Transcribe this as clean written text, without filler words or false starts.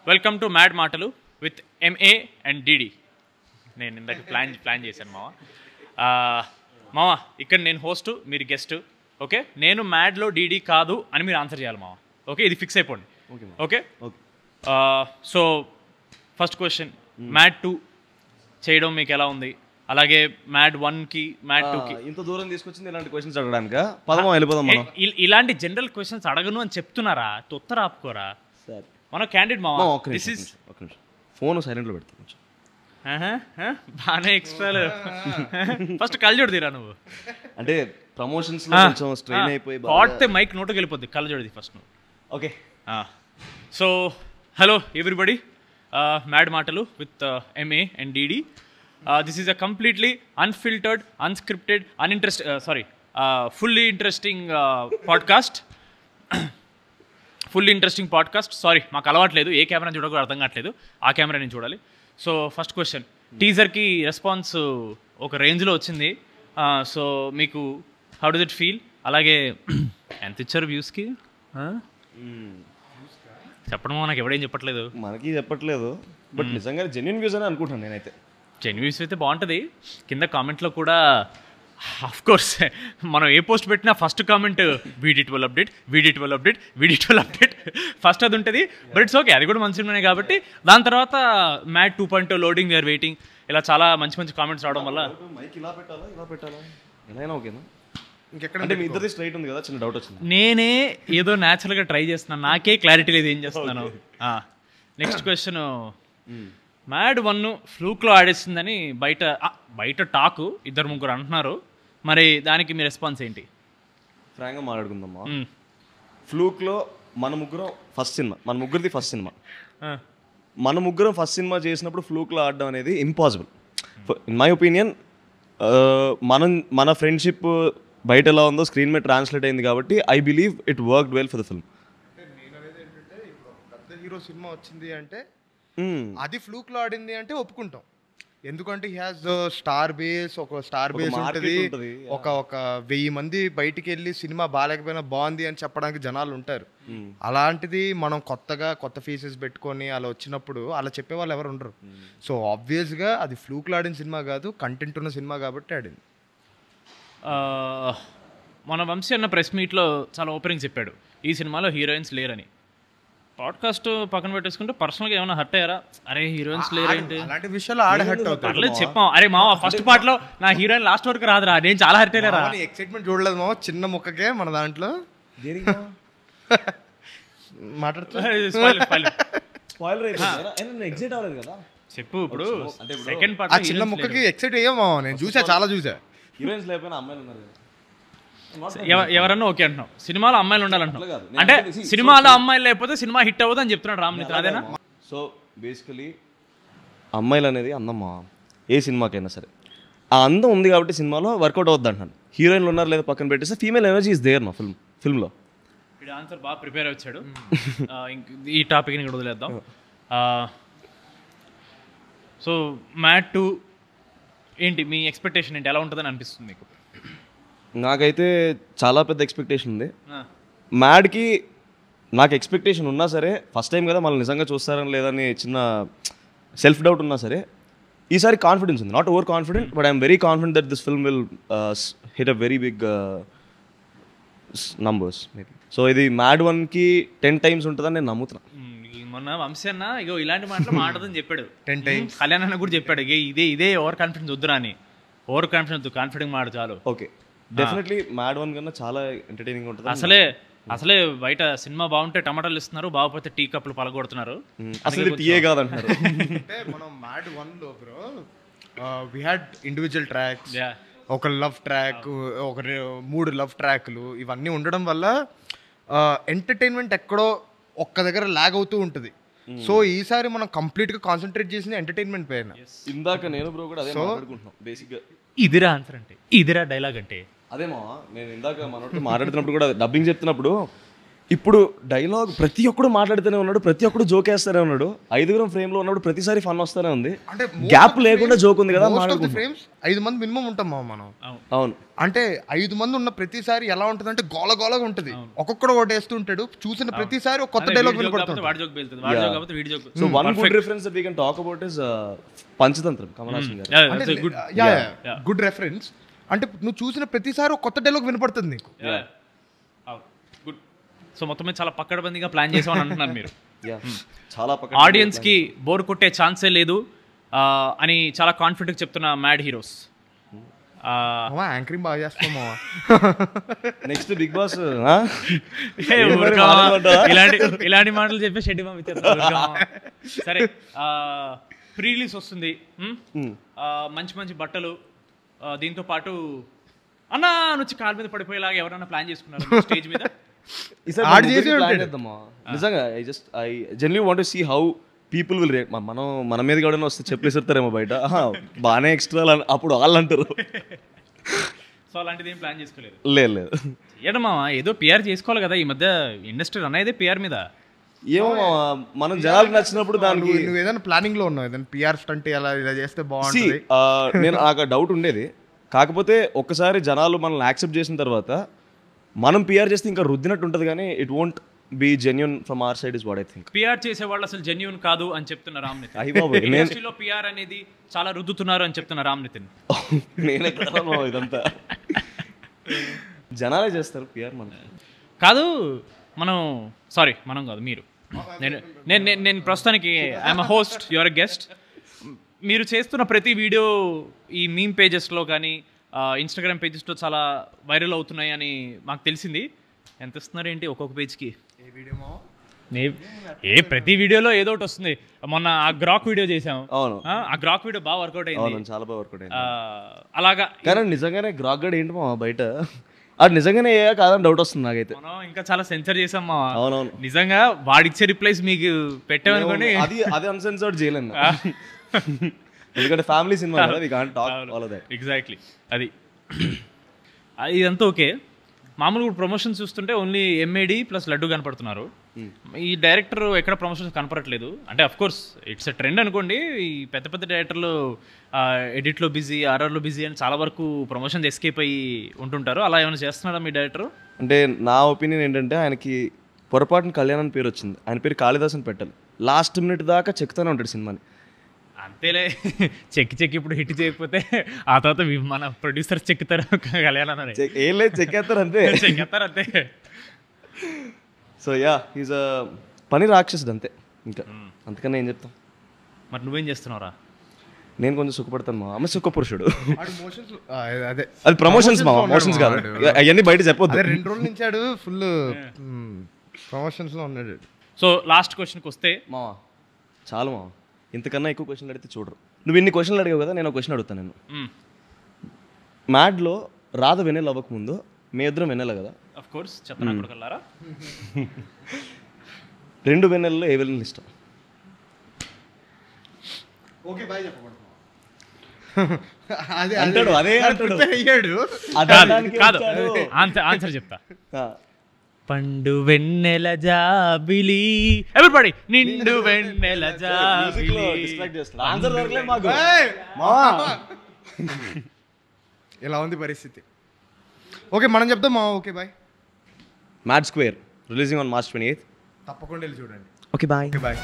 Welcome to mad మాటలు with MA and DD. నేను ఇందాక ప్లాన్ చేశాను మామ. ఇక్కడ నేను హోస్ట్, మీరు గెస్ట్. ఓకే, నేను మ్యాడ్లో డిడి కాదు అని మీరు ఆన్సర్ చేయాలి మామ. ఓకే, ఇది ఫిక్స్ అయిపోండి. Okay, so first question, mad 2 చేయడం మీకు ఎలా ఉంది? అలాగే మ్యాడ్ 1కి మ్యాడ్ 2కి ఇంత దూరం తీసుకొచ్చింది ఇలాంటి క్వశ్చన్స్ అడగడానికి. పదమా వెళ్ళిపోదాం మనం. ఇలాంటి జనరల్ క్వశ్చన్స్ అడగను అని చెప్తున్నారా? తొత్తర ఆపుకోరా మన క్యాండిడేట్ మామ. ఫోన్ సైలెంట్లో పెడతాను. బాగానే ఎక్స్ట్రా. ఫస్ట్ కళ్ళజోడు తీరా నువ్వు. అంటే ప్రమోషన్స్ లో కొంచెం స్ట్రెయిన్ అయిపోయి పాడితే మైక్ నోటుకి వెళ్ళిపోద్ది. కళ్ళజోడిది ఫస్ట్ నువ్వు. Okay, so hello everybody, mad మాటలు with MA and DD. This is a completely unfiltered, unscripted, fully interesting podcast. Fully interesting podcast. Sorry, మాకు అలవాట్లేదు, ఏ కెమెరా చూడకూడదు అర్థం కావట్లేదు, ఆ కెమెరా నేను చూడాలి. సో ఫస్ట్ క్వశ్చన్, టీజర్కి రెస్పాన్స్ ఒక రేంజ్లో వచ్చింది. సో మీకు హౌ డస్ ఇట్ ఫీల్? అలాగే ఎంత ఇచ్చారు వ్యూస్కి? చెప్పడం నాకు ఎవడేం చెప్పట్లేదు. మనకి చెప్పట్లేదు, బట్ నిజంగా జెన్యూన్ వ్యూస్ అని అనుకుంటున్నాను నేనైతే. జెన్యూన్ వ్యూస్ అయితే బాగుంటుంది. కింద కామెంట్లో కూడా ఆఫ్ కోర్స్ మనం ఏ పోస్ట్ పెట్టినా ఫస్ట్ కామెంట్ వీడి12 అప్డేట్ ఫస్ట్ అది ఉంటుంది. బట్ ఇట్స్ ఓకే, అది కూడా మంచి ఉన్నాయి కాబట్టి. దాని తర్వాత మ్యాడ్ 2.0 లోడింగ్, వీఆర్ వెయిటింగ్, ఇలా చాలా మంచి మంచి కామెంట్స్ రావడం వల్ల మైక్ ఇలా పెట్టాలా ఎలా ఓకేనా? ఇంకెక్కడ మీ ఇద్దరిది స్ట్రైట్ ఉంది కదా, చిన్న డౌట్ వచ్చింది. నేనే ఏదో న్యాచురల్గా ట్రై చేస్తున్నాను, నాకే క్లారిటీ లేదు ఏం చేస్తున్నాను. నెక్స్ట్ క్వశ్చన్, మ్యాడ్ 1 ఫ్లూక్లో ఆడేస్తుందని బయట టాకు 2-3 అంటున్నారు. మరి దానికి మీ రెస్పాన్స్ ఏంటి? ఫ్రాంక్గా మాట్లాడుకుందామా. ఫ్లూక్లో మన ముగ్గురిది ఫస్ట్ సినిమా. మన ముగ్గురం ఫస్ట్ సినిమా చేసినప్పుడు ఫ్లూక్లో ఆడడం అనేది ఇంపాసిబుల్. ఇన్ మై ఒపీనియన్, మన ఫ్రెండ్షిప్ బయట ఎలా ఉందో స్క్రీన్ మీద ట్రాన్స్లేట్ అయింది కాబట్టి I believe it worked well for the film. నేను అనేది ఏంటంటే, ఇప్పుడు పెద్ద హీరో సినిమా వచ్చింది అంటే అది ఫ్లూక్లో ఆడింది అంటే ఒప్పుకుంటాం. ఎందుకంటే హీ హాజ్ స్టార్ బేస్ ఉంటుంది. ఒక 1000 మంది బయటికి వెళ్ళి సినిమా బాగాలేకపోయినా బాగుంది అని చెప్పడానికి జనాలు ఉంటారు. అలాంటిది మనం కొత్త ఫేసెస్ పెట్టుకొని అలా వచ్చినప్పుడు అలా చెప్పే వాళ్ళు ఎవరు ఉండరు. సో ఆబ్వియస్గా అది ఫ్లూక్లో ఆడిన సినిమా కాదు, కంటెంట్ ఉన్న సినిమా కాబట్టి ఆడింది. మన వంశీ అన్న ప్రెస్ మీట్లో చాలా ఓపెనింగ్ చెప్పాడు, ఈ సినిమాలో హీరోయిన్స్ లేరని. పాడ్కాస్ట్ పక్కన పెట్టేసుకుంటే పర్సనల్గా ఏమైనా హర్ట్ అయ్యారా? అరే హీరోయిన్స్ లేరేంటి అలాంటి విషయాలు హర్ట్ అవుతారు. చెప్పాం, అరే మావా ఫస్ట్ పార్ట్ లో నా హీరోయిన్ లాస్ట్ వరకు రాదురా, నేను చాలా హర్ట్ అయ్యారా. ఎక్సైట్మెంట్ చూడలేదు మావా, చిన్న ముక్కకే మన దాంట్లో చెప్పు. ఇప్పుడు సెకండ్ పార్ట్ చిన్న ముక్కకి ఎక్సైట్ అయ్యా మావా, నేను చాలా చూసా. హీరోయిన్స్ లేకపోయినా అమ్మాయిలు ఉన్నారు. ఎవరన్నా ఓకే అంటున్నాం, సినిమాలో అమ్మాయిలు ఉండాలంటున్నాం. అంటే సినిమాలో అమ్మాయిలు లేకపోతే సినిమా హిట్ అవ్వదు అని చెప్తున్నాడు రామ్నిత్, అదేనా? సో బేసికలీ అమ్మాయిలు అనేది అందమ్మా, ఏ సినిమాకైనా సరే ఆ అందం ఉంది కాబట్టి సినిమాలో వర్కౌట్ అవుద్ది అంటున్నాను. హీరోయిన్లు ఉన్నారు లేదా పక్కన పెట్టేస్తే ఫీమేల్ ఎనర్జీ ఇస్ దేర్ మా ఫిల్మ్లో. వీడు ఆన్సర్ బాగా ప్రిపేర్ వచ్చాడు. ఈ టాపిక్ని ఇక్కడ వదిలేద్దాం. సో మ్యాడ్ 2 ఏంటి మీ ఎక్స్పెక్టేషన్ ఏంటి? ఎలా ఉంటుందని అనిపిస్తుంది మీకు? నాకైతే చాలా పెద్ద ఎక్స్పెక్టేషన్ ఉంది. మ్యాడ్కి నాకు ఎక్స్పెక్టేషన్ ఉన్నా సరే, ఫస్ట్ టైం కదా, మళ్ళీ నిజంగా చూస్తారని లేదని చిన్న సెల్ఫ్ డౌట్ ఉన్నా సరే, ఈసారి కాన్ఫిడెన్స్ ఉంది. Not over confident, but I'm very confident that this film will hit a very big numbers maybe. So ఇది మ్యాడ్ 1కి 10 times ఉంటుందని నేను నమ్ముతున్నా. మొన్న వంశీ అన్న ఇగో ఇలాంటి మాటలు మాట్లాడదని చెప్పాడు 10 times. కళ్యాణ్ అన్న కూడా చెప్పాడు ఇదే ఓవర్ కాన్ఫిడెన్స్ వద్దురా అని. ఓవర్ కాన్ఫిడెన్స్ వద్దు, కాన్ఫిడెంట్ మాట చాలు. ఓకే, డెఫినెట్లీ మ్యాడ్ 1 కన్నా చాలా ఎంటర్టైనింగ్ ఉంటుంది. అసలే బయట సినిమా బాగుంటే టమాటాలు ఇస్తున్నారు, బాగుపోతే టీ కప్పులు పలగొడుతున్నారు. అసలు టీయే కాదంటున్నారు. అంటే మనం మ్యాడ్ 1లో bro we had individual tracks, ఒక లవ్ ట్రాక్, ఒక 3 లవ్ ట్రాక్లు, ఇవన్నీ ఉండడం వల్ల ఎంటర్టైన్మెంట్ ఎక్కడో ఒక్క దగ్గర లాగ్ అవుతూ ఉంటుంది. సో ఈసారి మనం కంప్లీట్ గా కాన్సన్ట్రేట్ చేసింది ఎంటర్టైన్మెంట్ పైన. ఇందాక నేను బ్రో కూడా అదే మాట్లాడుకుంటున్నాం. బేసిక్ గా ఇదిరా ఆన్సర్ అంటే, ఇదిరా డైలాగ్ అంటే అదేమో. నేను ఇందాక మనతో మాట్లాడుతున్నప్పుడు కూడా డబ్బింగ్ చెప్తున్నప్పుడు ఇప్పుడు డైలాగ్ ప్రతి ఒక్కడు మాట్లాడుతూనే ఉన్నాడు, ప్రతి ఒక్కడు జోక్ వేస్తూనే ఉన్నాడు. 5 ఫ్రేమ్ లో ఉన్నప్పుడు ప్రతిసారి ఫన్ వస్తూనే ఉంది. అంటే గ్యాప్ లేకుండా జోక్ ఉంది కదా. ఫ్రేమ్స్ 5 మంది మినిమం ఉంటాం మనం. అవును, అంటే 5 మంది ఉన్న ప్రతిసారి ఎలా ఉంటుంది అంటే గోలగోలగా ఉంటుంది. ఒక్కొక్కడు ఒకటి వేస్తుంటాడు, చూసిన ప్రతిసారి ఒక కొత్త డైలాగ్ వినపడుతుంది. So one good reference that we can talk about is Panchatantram, Kamal Haasan గారు. Good reference. అంటే నువ్వు చూసిన ప్రతిసారి ఒక కొత్త డైలాగ్ వినపడుతుంది నీకు. గుడ్. సో మొత్తం మీద చాలా పక్కడబందిగా ప్లాన్ చేసామని అంటున్నారు మీరు. చాలా ఆడియన్స్ కి బోర్ కొట్టే ఛాన్సే లేదు అని చాలా కాన్ఫిడెంట్ చెప్తున్న మ్యాడ్ హీరోస్. యాంకరింగ్ బాగా చేస్తాం. నెక్స్ట్ బిగ్ బాస్ ఇలాంటి మాటలు చెప్పే షెడ్డి సరే. ప్రీ రిలీజ్ వస్తుంది, మంచి మంచి బట్టలు, దీంతో పాటు అన్న నుంచి కాలు మీద పడిపోయేలాగా ఎవరైనా ప్లాన్ చేసుకున్నారు స్టేజ్ మీద? నిజంగా I generally want to see how people will rate. మన మీద కూడా వస్తే చెప్పలేసేస్తారేమో బయట, బాగానే ఎక్స్ట్రా అప్పుడు వాళ్ళు అంటారు. సో అలాంటిది ఏం ప్లాన్ చేసుకోలేదు? లేదు. ఏడమ్మా ఏదో పిఆర్ చేసుకోవాలి కదా, ఈ మధ్య ఇండస్ట్రీ రన్ అయితే పిఆర్ మీద. ఏమో మనం జనాలకు నచ్చినప్పుడు దానికి. నువ్వు ఏదైనా ప్లానింగ్ లో ఉన్నావు, ఏదైనా పిఆర్ స్టంట్ ఇలా చేస్తే బాగుంటుంది? నేను నాకు డౌట్ ఉండేది. కాకపోతే ఒక్కసారి జనాలు మనల్ని యాక్సెప్ట్ చేసిన తర్వాత మనం పిఆర్ చేస్తే ఇంకా రుద్దినట్టు ఉంటుంది, కానీ it won't be genuine from our side is what I think. PR చేసే వాళ్ళు అసలు జెన్యూన్ కాదు అని చెప్తున్న రామ్ నితిన్. ఇండస్ట్రీలో పిఆర్ అనేది చాలా రుద్దుతున్నారు అని చెప్తున్న రామ్ నితిన్. నేను ఎక్కడ ఇదంతా జనాలే చేస్తారు పిఆర్. మనం కాదు, మనం కాదు, మీరు. నేను ప్రస్తుతానికి ఐఎమ్ హోస్ట్, యువర్ గెస్ట్. మీరు చేస్తున్న ప్రతి వీడియో ఈ మీమ్ పేజెస్లో కానీ ఇన్స్టాగ్రామ్ పేజెస్లో చాలా వైరల్ అవుతున్నాయి అని మాకు తెలిసింది. ఎంత ఇస్తున్నారు ఏంటి ఒక్కొక్క పేజ్కి? ప్రతి వీడియోలో ఏదో ఒకటి వస్తుంది. మొన్న ఆ గ్రాక్ వీడియో చేసాం. అవును, ఆ గ్రాక్ వీడియో బాగా వర్కౌట్ అయింది. చాలా బాగా వర్కౌట్ అయింది. అలాగా. కానీ నిజంగానే గ్రాక్ గడ్ ఏంటి మా బయట అది నిజంగానే కాదని డౌట్ వస్తుంది నాకైతే. మనం ఇంకా చాలా సెన్సర్ చేసాం మా. అవునవును, నిజంగా వాడిచ్చే రిప్లైస్ మీకు పెట్టామనుకోండి. అది అన్సెన్సర్డ్ చేయలేను, ఎందుకంటే ఫ్యామిలీ సినిమా కదా, we can't talk all of that. Exactly. అది ఇదంతా ఓకే. మామూలుగా ప్రమోషన్స్ చూస్తుంటే ఓన్లీ ఎంఏడి ప్లస్ లడ్డు కనపడుతున్నారు. ఈ డైరెక్టర్ ఎక్కడ ప్రమోషన్స్ కనపడట్లేదు. అంటే of course it's a trend అనుకోండి. ఈ పెద్ద పెద్ద డైరెక్టర్లు ఎడిట్లో బిజీ, ఆర్ఆర్లో బిజీ అని చాలా వరకు ప్రమోషన్స్ ఎస్కేప్ అయ్యి ఉంటుంటారు. అలా ఏమైనా చేస్తున్నాడా మీ డైరెక్టర్? అంటే నా ఒపీనియన్ ఏంటంటే, ఆయనకి పొరపాటున కళ్యాణ్ అని పేరు వచ్చింది. ఆయన పేరు కాళిదాస్ అని పెట్టాలి. లాస్ట్ మినిట్ దాకా చెక్తూనే ఉంటాడు సినిమాని. అంతేలే, చెక్కి ఇప్పుడు హిట్ చేయకపోతే ఆ తర్వాత మన ప్రొడ్యూసర్ చెక్కుతారు. కళ్యాణ్ అన్నారు ఏం లేదు, చెక్కేస్తారు అంతే. చెక్కేస్తారు అంతే. సో యా, ఈజ్ అ పని రాక్షసుడు అంతే, ఇంకా అంతకన్నా ఏం చెప్తాం. మరి నువ్వేం చేస్తున్నావురా? నేను కొంచెం సుఖపడతాను మా అమ్మ, సుఖ పురుషుడు. అదే అది ప్రమోషన్స్ మా, ప్రమోషన్స్ కాదు అవన్నీ బయట చెప్పొద్దు. 2 రోజుల నుంచి ఆడు ఫుల్ ప్రమోషన్స్ లో ఉన్నాడు. సో లాస్ట్ క్వశ్చన్కి వస్తే మావా, చాలు మావా, ఇంతకన్నా ఎక్కువ క్వశ్చన్లు అడిగితే చూడరు. నువ్వు ఇన్ని క్వశ్చన్లు అడిగావు కదా, నేను ఒక క్వశ్చన్ అడుగుతాను. నేను మ్యాడ్లో రాధ వెన్నెల అవ్వకముందు మీ ఇద్దరం వెన్నెల కదా? ఆఫ్ కోర్స్ చెప్తాను అక్కడికెళ్ళారా. 2 వెన్నెలలో ఏ వెన్నెల ఇష్టం? ఓకే బాయ్ చెప్పకూడదు. అదే అయ్యాడు. కాదు, ఆన్సర్ చెప్తా. పండు వెన్నెల జాబిలి, ఎవ్రీబడీ నిండు వెన్నెల జాబిలి. ఇలా ఉంది పరిస్థితి. ఓకే మనం చెప్తాం మా. Okay bye. Mad square releasing on March 28th. తప్పకుండా వెళ్ళి చూడండి. Okay bye. బాయ్.